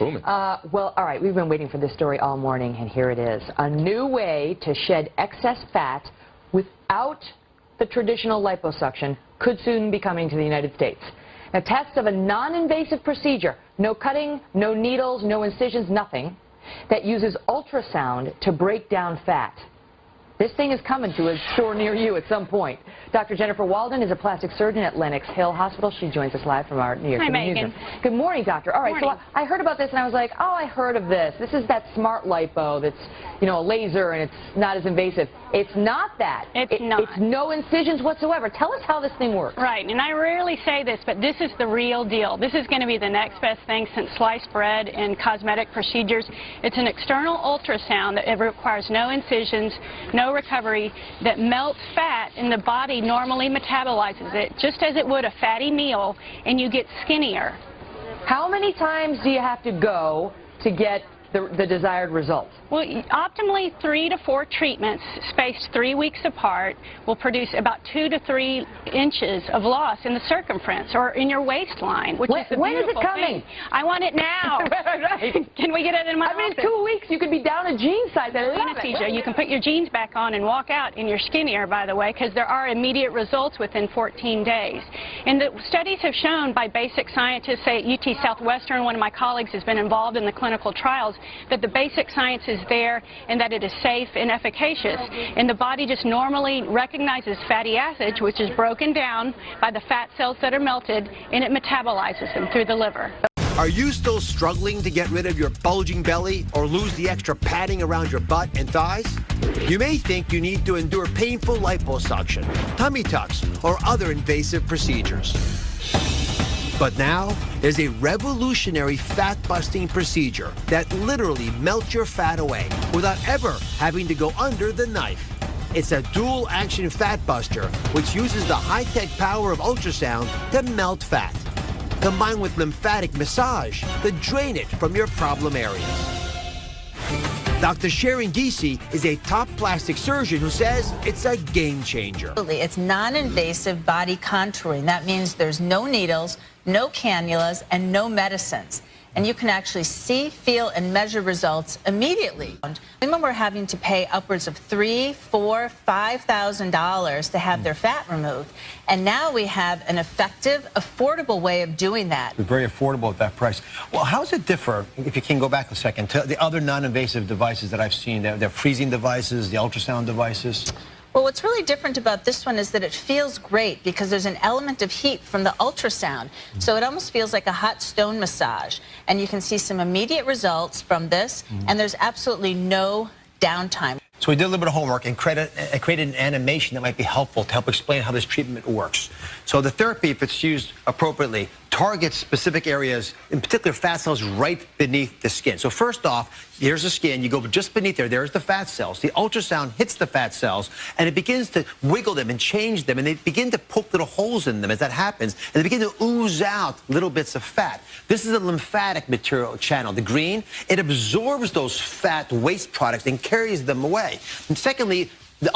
Booming. Well, all right, we've been waiting for this story all morning, and here it is. A new way to shed excess fat without the traditional liposuction could soon be coming to the United States. Now, tests of a non-invasive procedure, no cutting, no needles, no incisions, nothing, that uses ultrasound to break down fat. This thing is coming to a store near you at some point. Dr. Jennifer Walden is a plastic surgeon at Lenox Hill Hospital. She joins us live from our New York City newsroom. Good morning, doctor. All right, so I heard about this and I was like, oh, I heard of this. This is that smart lipo that's, you know, a laser and it's not as invasive. It's not that. It's not. It's no incisions whatsoever. Tell us how this thing works. Right, and I rarely say this, but this is the real deal. This is going to be the next best thing since sliced bread and cosmetic procedures. It's an external ultrasound that it requires no incisions, no recovery, that melts fat, and the body normally metabolizes it just as it would a fatty meal, and you get skinnier. How many times do you have to go to get the desired result? Well, optimally 3 to 4 treatments spaced 3 weeks apart will produce about 2 to 3 inches of loss in the circumference or in your waistline, which is the when is it beautiful coming? thing. I want it now. Right. Can we get it in my office? office? In 2 weeks you could be down a jean size. I love Anesthesia. it. You can put your jeans back on and walk out, and you're skinnier, by the way, because there are immediate results within 14 days. And the studies have shown by basic scientists, say at UT Southwestern, one of my colleagues has been involved in the clinical trials, that the basic science is there and that it is safe and efficacious. And the body just normally recognizes fatty acids, which is broken down by the fat cells that are melted, and it metabolizes them through the liver. Are you still struggling to get rid of your bulging belly or lose the extra padding around your butt and thighs? You may think you need to endure painful liposuction, tummy tucks, or other invasive procedures. But now, there's a revolutionary fat-busting procedure that literally melts your fat away without ever having to go under the knife. It's a dual-action fat buster, which uses the high-tech power of ultrasound to melt fat, combined with lymphatic massage to drain it from your problem areas. Dr. Sharon Giese is a top plastic surgeon who says it's a game changer. It's non-invasive body contouring. That means there's no needles, no cannulas, and no medicines. And you can actually see, feel, and measure results immediately. Women were having to pay upwards of $3,000, $4,000, $5,000 to have their fat removed. And now we have an effective, affordable way of doing that. Very affordable at that price. Well, how does it differ, if you can go back a second, to the other non-invasive devices that I've seen? They're freezing devices, the ultrasound devices? Well, what's really different about this one is that it feels great because there's an element of heat from the ultrasound. So it almost feels like a hot stone massage. And you can see some immediate results from this, and there's absolutely no downtime. So we did a little bit of homework and created an animation that might be helpful to help explain how this treatment works. So the therapy, if it's used appropriately, targets specific areas, in particular fat cells right beneath the skin. So first off, here's the skin. You go just beneath there's the fat cells. The ultrasound hits the fat cells, and it begins to wiggle them and change them, and they begin to poke little holes in them as that happens, and they begin to ooze out little bits of fat. This is a lymphatic material channel. The green, it absorbs those fat waste products and carries them away. And secondly, the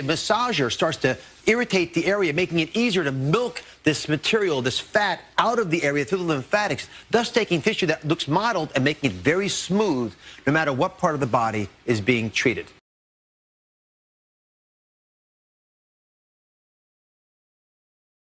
massager starts to irritate the area, making it easier to milk this material, this fat, out of the area through the lymphatics, thus taking tissue that looks mottled and making it very smooth no matter what part of the body is being treated.